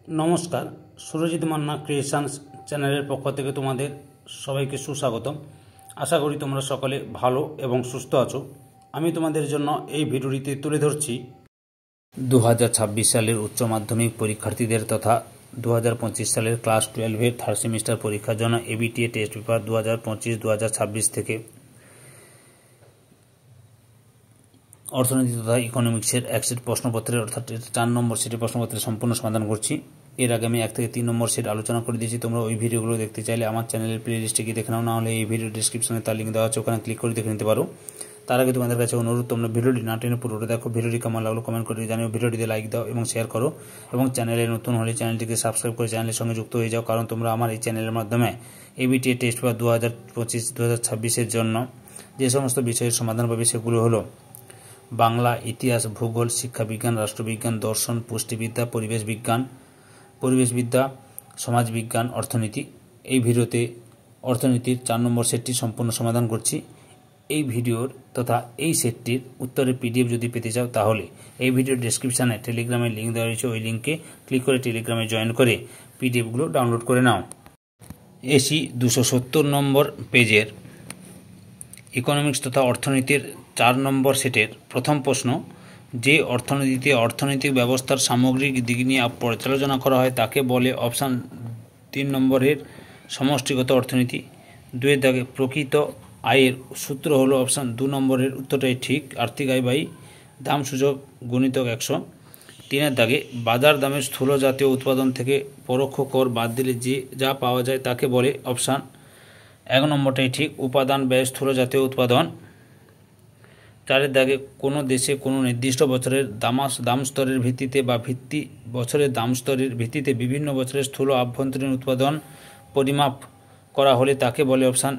নমস্কার, সুরজিৎ মান্না ক্রিয়েশনস চ্যানেলের পক্ষ থেকে তোমাদের সবাইকে সুস্বাগতম। আশা করি তোমরা সকলে ভালো এবং সুস্থ আছো। আমি তোমাদের জন্য এই ভিডিওটিতে তুলে ধরছি 2026 সালের উচ্চ মাধ্যমিক পরীক্ষার্থীদের তথা 2025 সালের ক্লাস 12-এর থার্ড সেমিস্টার পরীক্ষার জন্য এবিটিএ টেস্ট পেপার 2025-2026 থেকে অর্থনীতি তথা ইকোনমিক্সের এক সেট প্রশ্নপত্রের অর্থাৎ 4 নম্বর সেটের প্রশ্নপত্রের সম্পূর্ণ সমাধান করছি। এর আগে আমি 1 থেকে 3 নম্বর সেট আলোচনা করে দিয়েছি। তোমরা ওই ভিডিওগুলো দেখতে চাইলে আমার চ্যানেলের প্লে লিস্টে গিয়ে দেখে নাও, না হলে এই ভিডিও ডিসক্রিপশনে তার লিঙ্ক দেওয়া আছে, ওখানে ক্লিক করে দেখে নিতে পারো। তার আগে তোমাদের কাছে অনুরোধ, তোমরা ভিডিওটি না টেনে পুরোটা দেখো। ভিডিওটি কেমন লাগলো কমেন্ট করে জানিও, ভিডিওটিতে লাইক দাও এবং শেয়ার করো, এবং চ্যানেলে নতুন হলে চ্যানেলটিকে সাবস্ক্রাইব করে চ্যানেলের সঙ্গে যুক্ত হয়ে যাও, কারণ তোমরা আমার এই চ্যানেলের মাধ্যমে এবিটিএ টেস্ট পেপার 2025-2026 জন্য যে সমস্ত বিষয়ের সমাধান পাবে সেগুলো হলো বাংলা, ইতিহাস, ভূগোল, শিক্ষাবিজ্ঞান, রাষ্ট্রবিজ্ঞান, দর্শন, পুষ্টিবিদ্যা, পরিবেশবিদ্যা, সমাজবিজ্ঞান, অর্থনীতি। এই ভিডিওতে অর্থনীতির 4 নম্বর সেটটি সম্পূর্ণ সমাধান করছি। এই ভিডিওর তথা এই সেটটির উত্তরের পিডিএফ যদি পেতে চাও তাহলে এই ভিডিওর ডেসক্রিপশানে টেলিগ্রামের লিঙ্ক দেওয়া রয়েছে, ওই লিঙ্কে ক্লিক করে টেলিগ্রামে জয়েন করে পিডিএফগুলো ডাউনলোড করে নাও। এসি 270 নম্বর পেজের ইকোনমিক্স তথা অর্থনীতির 4 নম্বর সেটের প্রথম প্রশ্ন, যে অর্থনীতিতে অর্থনৈতিক ব্যবস্থার সামগ্রিক দিক নিয়ে পর্যালোচনা করা হয় তাকে বলে। অপশান 3 নম্বরের সমষ্টিগত অর্থনীতি। 2 দাগে প্রকৃত আয়ের সূত্র হলো অপশান 2 নম্বরের উত্তরটাই ঠিক, আর্থিক আয় বাই দাম সূচক গুণিতক 100। 3 দাগে বাজার দামের স্থূল জাতীয় উৎপাদন থেকে পরোক্ষ কর বাদ দিলে যা পাওয়া যায় তাকে বলে। অপশান 1 নম্বরটাই ঠিক, উপাদান ব্যয় স্থূল জাতীয় উৎপাদন। 4 দাগে কোনো দেশে কোনো নির্দিষ্ট বছরের দাম স্তরের ভিত্তিতে বা বছরের দাম স্তরের ভিত্তিতে বিভিন্ন বছরের স্থূল আভ্যন্তরীণ উৎপাদন পরিমাপ করা হলে তাকে বলে। অপশান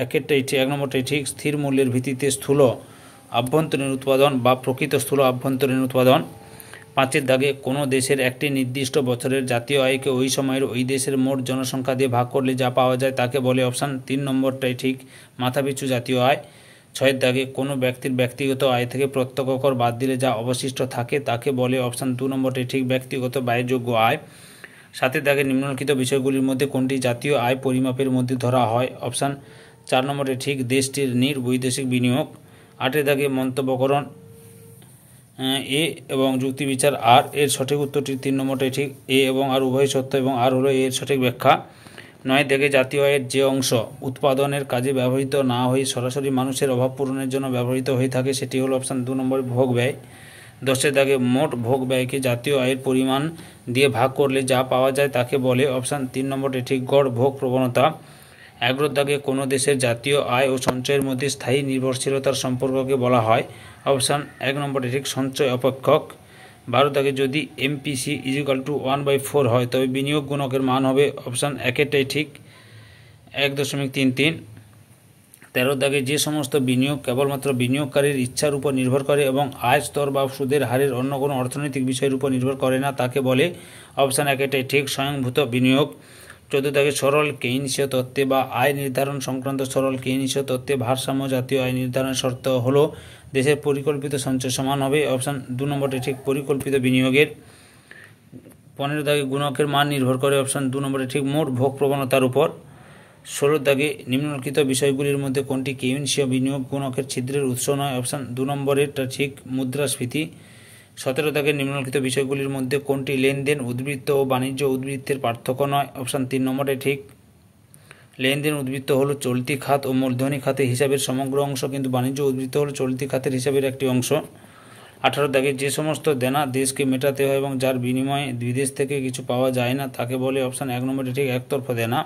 1 নম্বরটাই ঠিক, স্থির মূল্যের ভিত্তিতে স্থূল আভ্যন্তরীণ উৎপাদন বা প্রকৃত স্থূল আভ্যন্তরীণ উৎপাদন। 5 দাগে কোনো দেশের একটি নির্দিষ্ট বছরের জাতীয় আয়কে ওই সময়ের ওই দেশের মোট জনসংখ্যা দিয়ে ভাগ করলে যা পাওয়া যায় তাকে বলে। অপশান 3 নম্বরটাই ঠিক, মাথাপিছু জাতীয় আয়। 6 দাগে কোনো ব্যক্তির ব্যক্তিগত আয় থেকে প্রত্যক্ষ কর বাদ দিলে যা অবশিষ্ট থাকে তাকে বলে। অপশান 2 নম্বরটাই ঠিক, ব্যক্তিগত ব্যয়যোগ্য আয়। 7 দাগে নিম্নলিখিত বিষয়গুলির মধ্যে কোনটি জাতীয় আয় পরিমাপের মধ্যে ধরা হয়? অপশান 4 নম্বরটাই ঠিক, দেশটির বৈদেশিক বিনিয়োগ। 8 দাগে মন্তব্যকরণ এ এবং যুক্তিবিচার আর এর সঠিক উত্তরটি 3 নম্বরটাই ঠিক, এ এবং আর উভয় সত্য এবং আর হলো এর সঠিক ব্যাখ্যা। 9 দাগে জাতীয় আয়ের যে অংশ উৎপাদনের কাজে ব্যবহৃত না হয়ে সরাসরি মানুষের অভাব পূরণের জন্য ব্যবহৃত হয়ে থাকে সেটি হলো অপশান 2 নম্বর ভোগ ব্যয়। 10 দাগে মোট ভোগ ব্যয়কে জাতীয় আয়ের পরিমাণ দিয়ে ভাগ করলে যা পাওয়া যায় তাকে বলে। অপশান 3 নম্বরটি ঠিক, গড় ভোগ প্রবণতা। 11 দাগে কোনো দেশের জাতীয় আয় ও সঞ্চয়ের মধ্যে স্থায়ী নির্ভরশীলতার সম্পর্ককে বলা হয়। অপশান 1 নম্বরটি ঠিক, সঞ্চয় অপেক্ষক। 12 দাগে যদি MPC = 1/4 হয় তবে বিনিয়োগ গুণকের মান হবে। অপশান 1টাই ঠিক, 1.33। 13 দাগে যে সমস্ত বিনিয়োগ কেবলমাত্র বিনিয়োগকারীর ইচ্ছার উপর নির্ভর করে এবং আয় স্তর বা সুদের হারের অন্য কোনো অর্থনৈতিক বিষয়ের উপর নির্ভর করে না তাকে বলে। অপশান 1টাই ঠিক, স্বয়ংভূত বিনিয়োগ। 14 দাগে সরল কেইনসীয় তত্ত্বে বা আয় নির্ধারণ সংক্রান্ত সরল কেইনসীয় তত্ত্বে ভারসাম্য জাতীয় আয় নির্ধারণের শর্ত হলো দেশের পরিকল্পিত সঞ্চয় সমান হবে। অপশান 2 নম্বরটি ঠিক, পরিকল্পিত বিনিয়োগের। 15 দাগে গুণকের মান নির্ভর করে। অপশান 2 নম্বরটি ঠিক, মোট ভোগ প্রবণতার উপর। 16 দাগে নিম্নলিখিত বিষয়গুলির মধ্যে কোনটি কেইনসীয় বিনিয়োগ গুণকের ছিদ্রের উৎস নয়? অপশান 2 নম্বরেরটা ঠিক, মুদ্রাস্ফীতি। 17 দাগে নিম্নলিখিত বিষয়গুলির মধ্যে কোনটি লেনদেন উদ্বৃত্ত ও বাণিজ্য উদ্বৃত্তের পার্থক্য নয়? অপশান 3 নম্বরটাই ঠিক, লেনদেন উদ্বৃত্ত হলো চলতি খাত ও মূলধনী খাতে হিসাবের সমগ্র অংশ, কিন্তু বাণিজ্য উদ্বৃত্ত হলো চলতি খাতের হিসাবের একটি অংশ। 18 দাগে যে সমস্ত দেনা দেশকে মেটাতে হয় এবং যার বিনিময়ে বিদেশ থেকে কিছু পাওয়া যায় না তাকে বলে। অপশান 1 নম্বরটি ঠিক, একতরফা দেনা।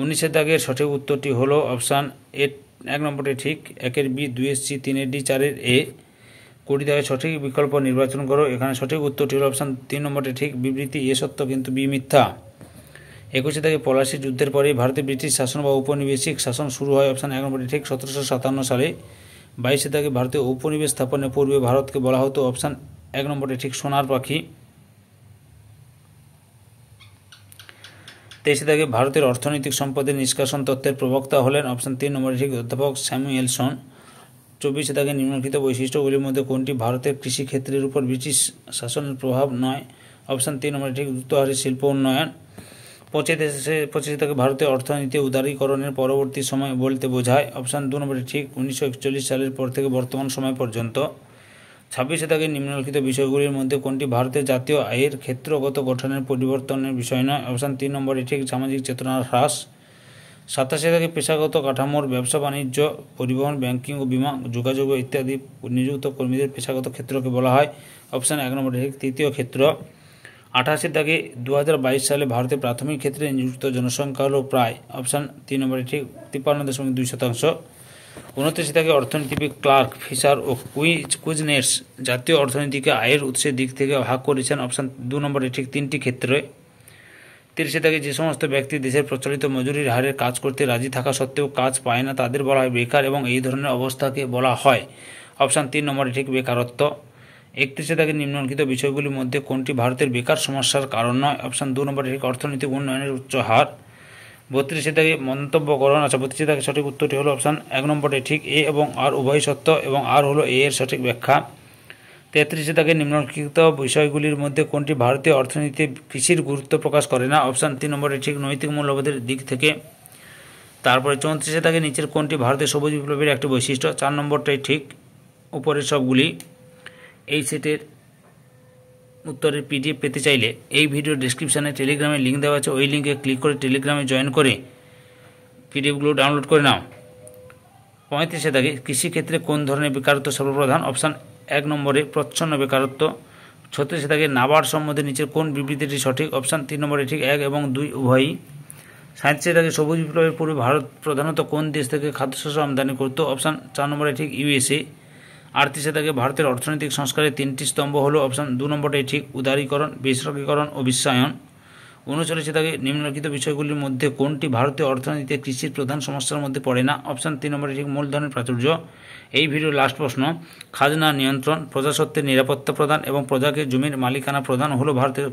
19 দাগের সঠিক উত্তরটি হলো অপশান 1 নম্বরটি ঠিক, 1-এর বি, 2-এর সি, 3-এর ডি, 4-এর এ। 20 দাগে সঠিক বিকল্প নির্বাচন করো। এখানে সঠিক উত্তরটি হলো অপশান 3 নম্বরটি ঠিক, বিবৃতি এ সত্য কিন্তু বি মিথ্যা। 21 দাগে পলাশী যুদ্ধের পরে ভারতে ব্রিটিশ শাসন বা ঔপনিবেশিক শাসন শুরু হয়। অপশান 1 নম্বরটি ঠিক, 1757 সালে। 22 দাগে ভারতে উপনিবেশ স্থাপনের পূর্বে ভারতকে বলা হতো। অপশান 1 নম্বরটি ঠিক, সোনার পাখি। 23 দাগে ভারতের অর্থনৈতিক সম্পদের নিষ্কাশন তত্ত্বের প্রবক্তা হলেন। অপশান 3 নম্বরটি ঠিক, অধ্যাপক স্যামুয়েলসন। 24 দাগে নিম্নলিখিত বৈশিষ্ট্যগুলির মধ্যে কোনটি ভারতের কৃষিক্ষেত্রের উপর ব্রিটিশ শাসনের প্রভাব নয়? অপশান 3 নম্বরে ঠিক দ্রুত হারে শিল্প উন্নয়ন। 85 থেকে ভারতের অর্থনীতি উদারীকরণের পরবর্তী সময় বলতে বোঝায়। অপশান 2 নম্বরে ঠিক 1941 সালের পর থেকে বর্তমান সময় পর্যন্ত। 26 থেকে নিম্নলিখিত বিষয়গুলির মধ্যে কোনটি ভারতের জাতীয় আয়ের ক্ষেত্রগত গঠনের পরিবর্তনের বিষয় নয়। অপশান 3 নম্বরে ঠিক সামাজিক চেতনার হ্রাস। 87 থেকে পেশাগত কাঠামোর ব্যবসা বাণিজ্য, পরিবহন, ব্যাংকিং ও বিমা, যোগাযোগ ইত্যাদি নিযুক্ত কর্মীদের পেশাগত ক্ষেত্রকে বলা হয়। অপশান 1 নম্বরে ঠিক তৃতীয় ক্ষেত্র। 88 থেকে 2022 সালে ভারতে প্রাথমিক ক্ষেত্রে নিযুক্ত জনসংখ্যা হল প্রায়। অপশান 3 নম্বরে ঠিক 53.2%। 29 থেকে অর্থনীতিবিদ ক্লার্ক, ফিশার ও কুজনেটস জাতীয় অর্থনীতিকে আয়ের উৎসের দিক থেকে ভাগ করেছেন। অপশান 2 নম্বরে ঠিক 3টি ক্ষেত্রে। 30 থেকে যে সমস্ত ব্যক্তি দেশের প্রচলিত মজুরির হারে কাজ করতে রাজি থাকা সত্ত্বেও কাজ পায় না তাদের বলা হয় বেকার এবং এই ধরনের অবস্থাকে বলা হয়। অপশান 3 নম্বরে ঠিক বেকারত্ব। 31 থেকে নিম্নলিখিত বিষয়গুলির মধ্যে কোনটি ভারতের বেকার সমস্যার কারণ নয়। অপশান 2 নম্বরে ঠিক অর্থনৈতিক উন্নয়নের উচ্চ হার। 32 থেকে মন্তব্যকরণ। 32 থেকে সঠিক উত্তরটি হলো অপশান 1 নম্বরে ঠিক এ এবং আর উভয় সত্য এবং আর হলো এ এর সঠিক ব্যাখ্যা। 33 থেকে নিম্নলিখিত বিষয়গুলির মধ্যে কোনটি ভারতীয় অর্থনীতিতে কৃষির গুরুত্ব প্রকাশ করে না। অপশান 3 নম্বরে ঠিক নৈতিক মূল্যবোধের দিক থেকে। তারপরে 34 থেকে নিচের কোনটি ভারতের সবুজ বিপ্লবের একটি বৈশিষ্ট্য। 4 নম্বরটাই ঠিক উপরের সবগুলি। এই সেটের উত্তরের পিডিএফ পেতে চাইলে এই ভিডিও ডেসক্রিপশানে টেলিগ্রামের লিঙ্ক দেওয়া আছে, ওই লিঙ্কে ক্লিক করে টেলিগ্রামে জয়েন করে পিডিএফগুলো ডাউনলোড করে নাও। 35 থেকে কৃষিক্ষেত্রে কোন ধরনের বেকারত্ব সর্বপ্রধান। অপশান 1 নম্বরে প্রচ্ছন্ন বেকারত্ব। 36 থেকে নাবার্ড সম্বন্ধে নিচের কোন বিবৃতিটি সঠিক। অপশান 3 নম্বরে ঠিক 1 এবং 2 উভয়ই। 37 থেকে সবুজ বিপ্লবের পূর্বে ভারত প্রধানত কোন দেশ থেকে খাদ্যশস্য আমদানি করত। অপশান 4 নম্বরে ঠিক ইউএসএ। 38 থেকে ভারতের অর্থনৈতিক সংস্কারের 3টি স্তম্ভ হলো। অপশান 2 নম্বরটাই ঠিক উদারীকরণ, বেসরকারীকরণ ও বিশ্বায়ন। 39 থেকে নিম্নলিখিত বিষয়গুলির মধ্যে কোনটি ভারতীয় অর্থনীতিতে কৃষির প্রধান সমস্যার মধ্যে পড়ে না। অপশান 3 নম্বরে ঠিক মূলধনের প্রাচুর্য। এই ভিডিওর লাস্ট প্রশ্ন, খাজনা নিয়ন্ত্রণ, প্রজাস্বত্বের নিরাপত্তা প্রদান এবং প্রজাকে জমির মালিকানা প্রদান হলো ভারতের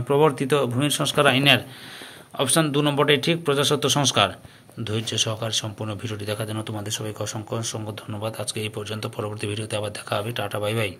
প্রবর্তিত ভূমি সংস্কার আইনের। অপশান 2 নম্বরটাই ঠিক প্রজাস্বত্ব সংস্কার। ধৈর্য সহকারে সম্পূর্ণ ভিডিওটি দেখার জন্য তোমাদের সবাইকে অসংখ্য অসংখ্য ধন্যবাদ। আজকে এই পর্যন্ত, পরবর্তী ভিডিওতে আবার দেখা হবে। Tata, bye bye.